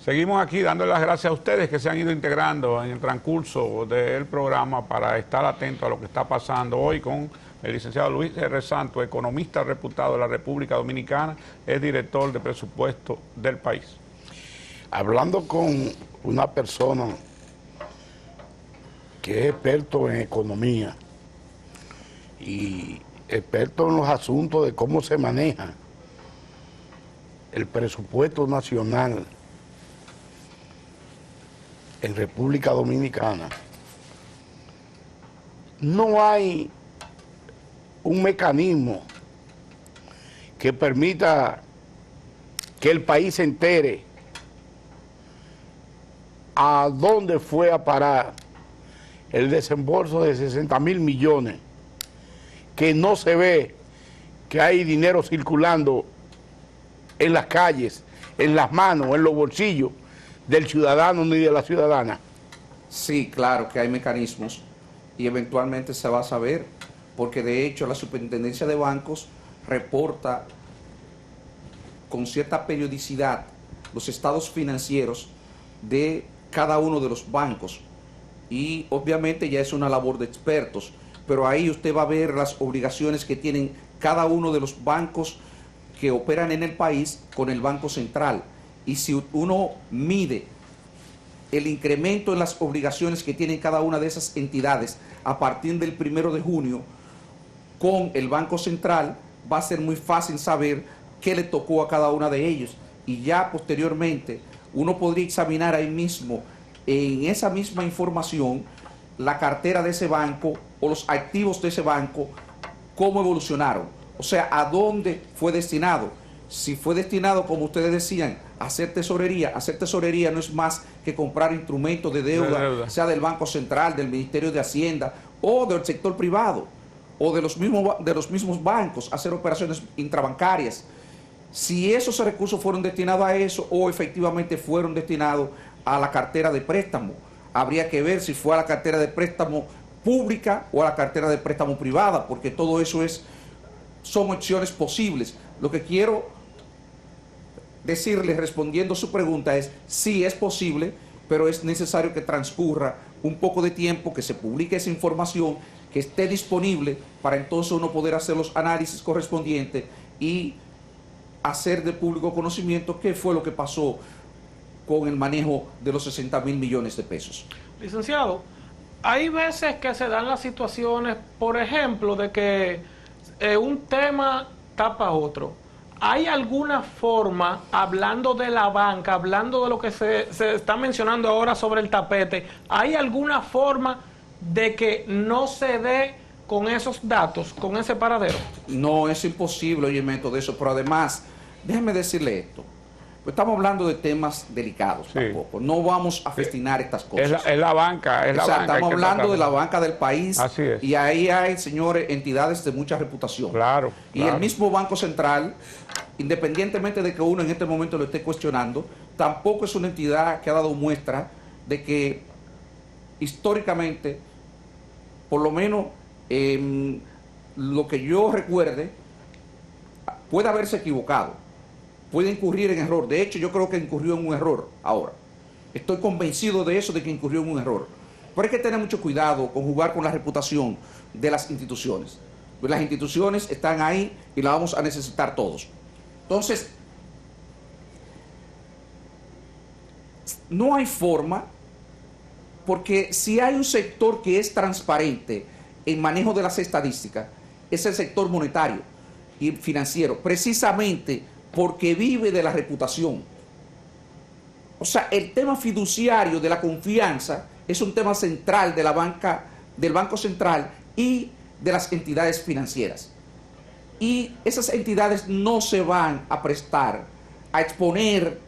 Seguimos aquí dándole las gracias a ustedes que se han ido integrando en el transcurso del programa para estar atentos a lo que está pasando hoy con el licenciado Luis R. Santos, economista reputado de la República Dominicana, es director de presupuesto del país. Hablando con una persona que es experto en economía y experto en los asuntos de cómo se maneja el presupuesto nacional en República Dominicana, no hay un mecanismo que permita que el país se entere a dónde fue a parar el desembolso de 60.000 millones, que no se ve que hay dinero circulando en las calles, en las manos, en los bolsillos del ciudadano ni de la ciudadana. Sí, claro que hay mecanismos y eventualmente se va a saber, porque de hecho la Superintendencia de Bancos reporta con cierta periodicidad los estados financieros de cada uno de los bancos, y obviamente ya es una labor de expertos, pero ahí usted va a ver las obligaciones que tienen cada uno de los bancos que operan en el país con el Banco Central. Y si uno mide el incremento en las obligaciones que tienen cada una de esas entidades a partir del 1 de junio con el Banco Central, va a ser muy fácil saber qué le tocó a cada una de ellos. Y ya posteriormente uno podría examinar ahí mismo, en esa misma información, la cartera de ese banco o los activos de ese banco, cómo evolucionaron. O sea, a dónde fue destinado. Si fue destinado, como ustedes decían, a hacer tesorería no es más que comprar instrumentos de deuda, sea del Banco Central, del Ministerio de Hacienda o del sector privado o de los mismos bancos, hacer operaciones intrabancarias. Si esos recursos fueron destinados a eso o efectivamente fueron destinados a la cartera de préstamo, habría que ver si fue a la cartera de préstamo pública o a la cartera de préstamo privada, porque todo eso son opciones posibles. Lo que quiero decirle, respondiendo a su pregunta, es sí, es posible, pero es necesario que transcurra un poco de tiempo, que se publique esa información, que esté disponible para entonces uno poder hacer los análisis correspondientes y hacer de público conocimiento qué fue lo que pasó con el manejo de los 60.000 millones de pesos. Licenciado, hay veces que se dan las situaciones, por ejemplo, de que un tema tapa otro. ¿Hay alguna forma, hablando de la banca, hablando de lo que se está mencionando ahora sobre el tapete, hay alguna forma de que no se dé con esos datos, con ese paradero? No, es imposible, oye, método de eso, pero además, déjeme decirle esto. Pues estamos hablando de temas delicados, sí. Tampoco. No vamos a festinar estas cosas. Es la banca, es la banca. Estamos hablando de la banca del país. Así es. Y ahí hay, señores, entidades de mucha reputación. Claro. Y el mismo Banco Central, independientemente de que uno en este momento lo esté cuestionando, tampoco es una entidad que ha dado muestra de que históricamente, por lo menos lo que yo recuerde, puede haberse equivocado. Puede incurrir en error. De hecho, yo creo que incurrió en un error ahora. Estoy convencido de eso, de que incurrió en un error. Pero hay que tener mucho cuidado con jugar con la reputación de las instituciones. Pues las instituciones están ahí y las vamos a necesitar todos. Entonces, no hay forma, porque si hay un sector que es transparente en manejo de las estadísticas, es el sector monetario y financiero, precisamente porque vive de la reputación. O sea, el tema fiduciario de la confianza es un tema central de la banca, del Banco Central y de las entidades financieras. Y esas entidades no se van a prestar a exponer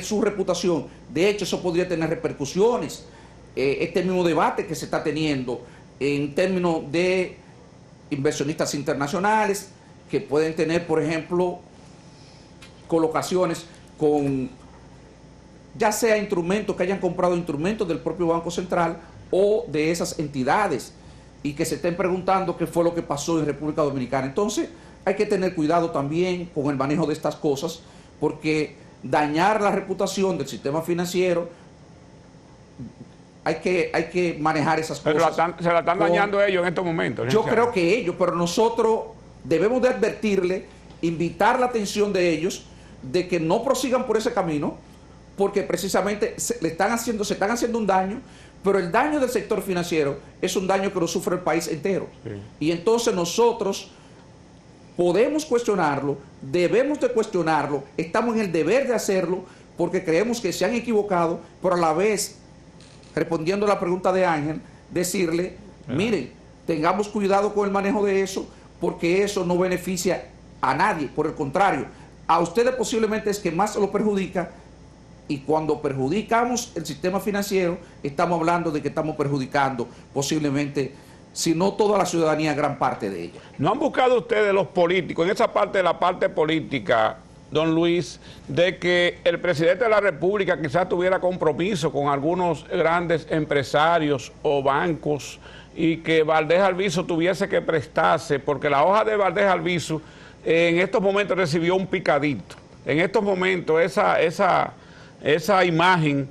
su reputación. De hecho, eso podría tener repercusiones. Este mismo debate que se está teniendo en términos de inversionistas internacionales que pueden tener, por ejemplo, colocaciones con ya sea instrumentos que hayan comprado instrumentos del propio Banco Central o de esas entidades, y que se estén preguntando qué fue lo que pasó en República Dominicana. Entonces hay que tener cuidado también con el manejo de estas cosas, porque dañar la reputación del sistema financiero, hay que manejar esas Pero cosas. se la están dañando ellos en estos momentos. Yo licenciado. creo que ellos, pero nosotros debemos de advertirle, invitar la atención de ellos, de que no prosigan por ese camino, porque precisamente se están haciendo un daño, pero el daño del sector financiero es un daño que lo sufre el país entero. Sí. Y entonces nosotros podemos cuestionarlo, debemos de cuestionarlo, estamos en el deber de hacerlo, porque creemos que se han equivocado, pero a la vez, respondiendo a la pregunta de Ángel, decirle, miren, tengamos cuidado con el manejo de eso, porque eso no beneficia a nadie, por el contrario, a ustedes posiblemente es que más lo perjudica, y cuando perjudicamos el sistema financiero, estamos hablando de que estamos perjudicando posiblemente, si no toda la ciudadanía, gran parte de ella. ¿No han buscado ustedes los políticos, en esa parte de la parte política, don Luis, de que el presidente de la República quizás tuviera compromiso con algunos grandes empresarios o bancos y que Valdés Alviso tuviese que prestarse, porque la hoja de Valdés Alviso en estos momentos recibió un picadito? En estos momentos esa imagen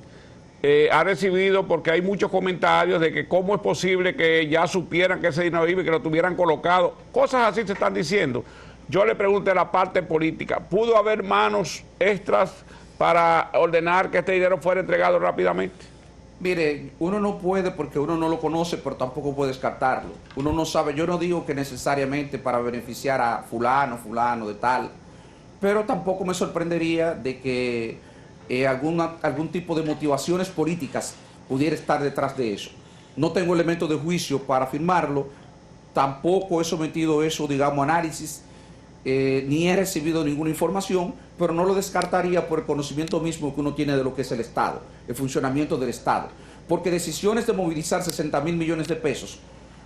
ha recibido, porque hay muchos comentarios de que cómo es posible que ya supieran que ese dinero iba y que lo tuvieran colocado. Cosas así se están diciendo. Yo le pregunté a la parte política, ¿pudo haber manos extras para ordenar que este dinero fuera entregado rápidamente? Mire, uno no puede porque uno no lo conoce, pero tampoco puede descartarlo. Uno no sabe, yo no digo que necesariamente para beneficiar a fulano de tal, pero tampoco me sorprendería de que algún tipo de motivaciones políticas pudiera estar detrás de eso. No tengo elementos de juicio para afirmarlo, tampoco he sometido eso, digamos, a análisis, ni he recibido ninguna información, pero no lo descartaría por el conocimiento mismo que uno tiene de lo que es el Estado, el funcionamiento del Estado. Porque decisiones de movilizar 60,000 millones de pesos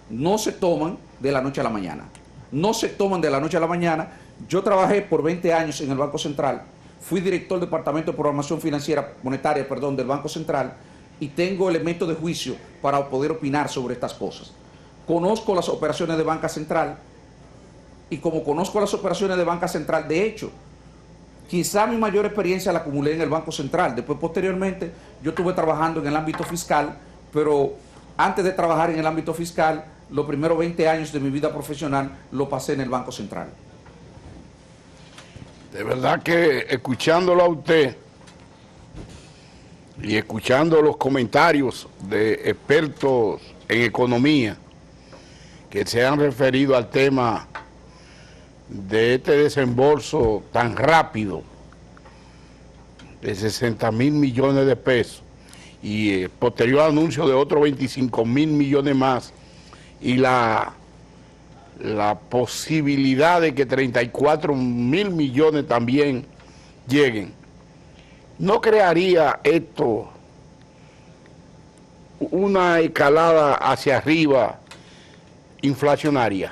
no se toman de la noche a la mañana. No se toman de la noche a la mañana. Yo trabajé por 20 años en el Banco Central, fui director del Departamento de Programación Monetaria del Banco Central, y tengo elementos de juicio para poder opinar sobre estas cosas. Conozco las operaciones de Banca Central, y como conozco las operaciones de Banca Central, de hecho, quizá mi mayor experiencia la acumulé en el Banco Central. Después, posteriormente, yo estuve trabajando en el ámbito fiscal, pero antes de trabajar en el ámbito fiscal, los primeros 20 años de mi vida profesional lo pasé en el Banco Central. De verdad que escuchándolo a usted y escuchando los comentarios de expertos en economía que se han referido al tema de este desembolso tan rápido de 60,000 millones de pesos y posterior anuncio de otros 25,000 millones más, y la posibilidad de que 34,000 millones también lleguen, ¿no crearía esto una escalada hacia arriba inflacionaria?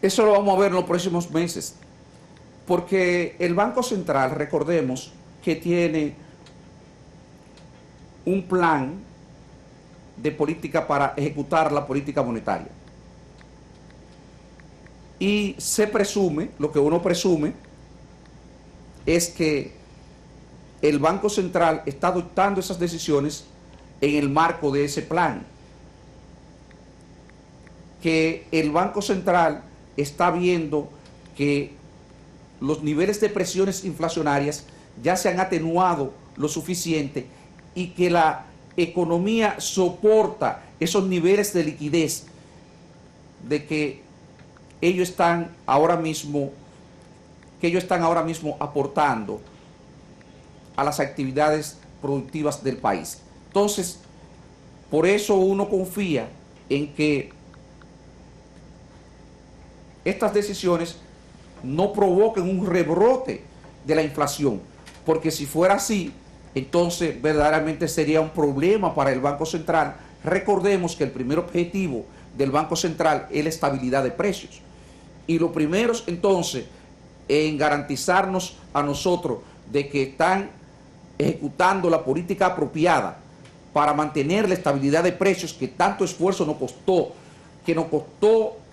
Eso lo vamos a ver en los próximos meses, porque el Banco Central, recordemos que tiene un plan de política para ejecutar la política monetaria. Y se presume, lo que uno presume, es que el Banco Central está adoptando esas decisiones en el marco de ese plan. Que el Banco Central está viendo que los niveles de presiones inflacionarias ya se han atenuado lo suficiente y que la economía soporta esos niveles de liquidez, de que ellos están ahora mismo aportando a las actividades productivas del país. Entonces, por eso uno confía en que estas decisiones no provoquen un rebrote de la inflación, porque si fuera así, entonces verdaderamente sería un problema para el Banco Central. Recordemos que el primer objetivo del Banco Central es la estabilidad de precios, y lo primero entonces en garantizarnos a nosotros de que están ejecutando la política apropiada para mantener la estabilidad de precios que tanto esfuerzo nos costó,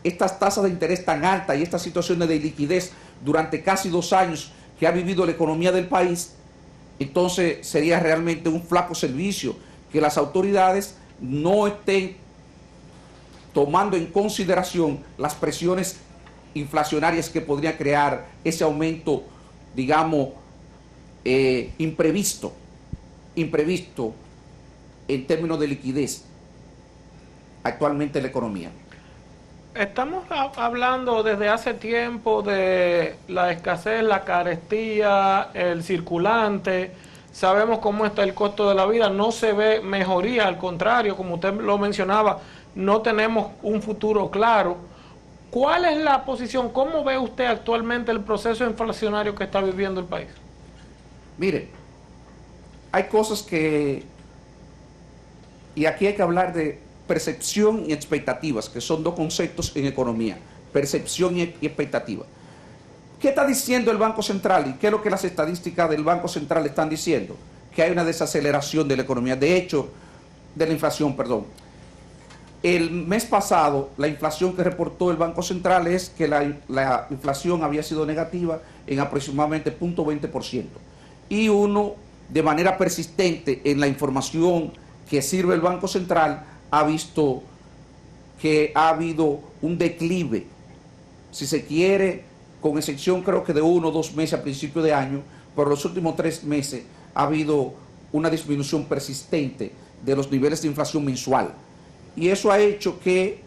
estas tasas de interés tan altas y estas situaciones de liquidez durante casi 2 años que ha vivido la economía del país. Entonces sería realmente un flaco servicio que las autoridades no estén tomando en consideración las presiones inflacionarias que podría crear ese aumento, digamos, imprevisto en términos de liquidez actualmente en la economía. Estamos hablando desde hace tiempo de la escasez, la carestía, el circulante. Sabemos cómo está el costo de la vida. No se ve mejoría, al contrario, como usted lo mencionaba, no tenemos un futuro claro. ¿Cuál es la posición? ¿Cómo ve usted actualmente el proceso inflacionario que está viviendo el país? Mire, hay cosas que... Y aquí hay que hablar de percepción y expectativas, que son dos conceptos en economía. Percepción y expectativa. ¿Qué está diciendo el Banco Central y qué es lo que las estadísticas del Banco Central están diciendo? Que hay una desaceleración de la economía, de hecho, de la inflación, perdón. El mes pasado, la inflación que reportó el Banco Central es que la inflación había sido negativa en aproximadamente 0.20%. Y uno, de manera persistente en la información que sirve el Banco Central, ha visto que ha habido un declive, si se quiere, con excepción creo que de 1 o 2 meses a principio de año, pero los últimos 3 meses ha habido una disminución persistente de los niveles de inflación mensual. Y eso ha hecho que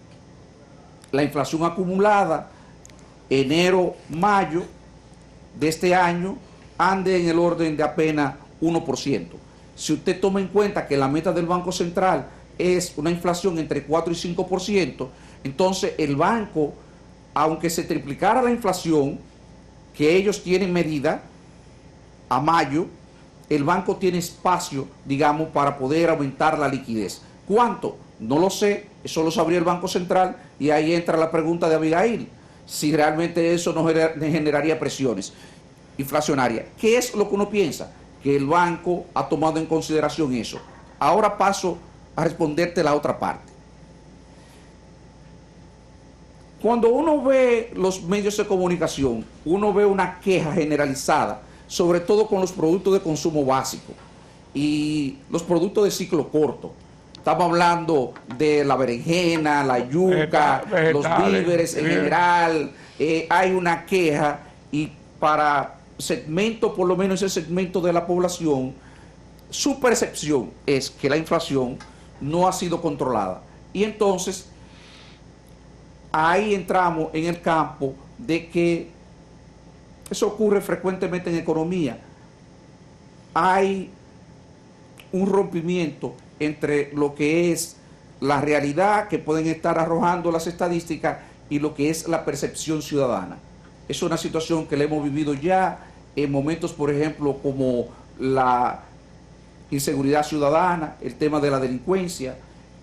la inflación acumulada enero-mayo de este año ande en el orden de apenas 1%. Si usted toma en cuenta que la meta del Banco Central es una inflación entre 4 y 5%, entonces el banco, aunque se triplicara la inflación que ellos tienen medida a mayo, el banco tiene espacio, digamos, para poder aumentar la liquidez. ¿Cuánto? No lo sé, eso lo sabría el Banco Central, y ahí entra la pregunta de Abigail, si realmente eso no generaría presiones inflacionarias. ¿Qué es lo que uno piensa? Que el banco ha tomado en consideración eso. Ahora paso a responderte la otra parte. Cuando uno ve los medios de comunicación, uno ve una queja generalizada, sobre todo con los productos de consumo básico y los productos de ciclo corto. Estamos hablando de la berenjena, la yuca, los víveres en general. Hay una queja, y para segmento, por lo menos ese segmento de la población, su percepción es que la inflación no ha sido controlada. Y entonces ahí entramos en el campo de que eso ocurre frecuentemente en economía. Hay un rompimiento entre lo que es la realidad que pueden estar arrojando las estadísticas y lo que es la percepción ciudadana. Es una situación que la hemos vivido ya en momentos, por ejemplo, como la inseguridad ciudadana, el tema de la delincuencia.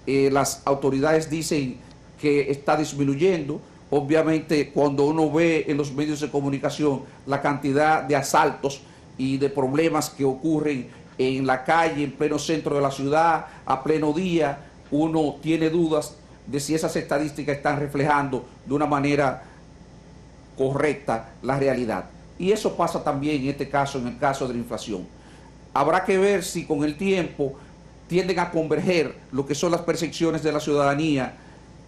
Las autoridades dicen que está disminuyendo. Obviamente, cuando uno ve en los medios de comunicación la cantidad de asaltos y de problemas que ocurren en la calle, en pleno centro de la ciudad, a pleno día, uno tiene dudas de si esas estadísticas están reflejando de una manera correcta la realidad. Y eso pasa también en este caso, en el caso de la inflación. Habrá que ver si con el tiempo tienden a converger lo que son las percepciones de la ciudadanía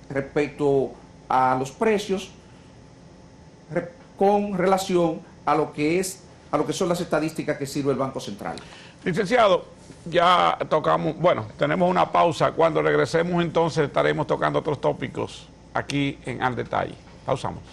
respecto a los precios con relación a lo que son las estadísticas que sirve el Banco Central. Licenciado, ya tocamos, bueno, tenemos una pausa. Cuando regresemos entonces estaremos tocando otros tópicos aquí en Al Detalle. Pausamos.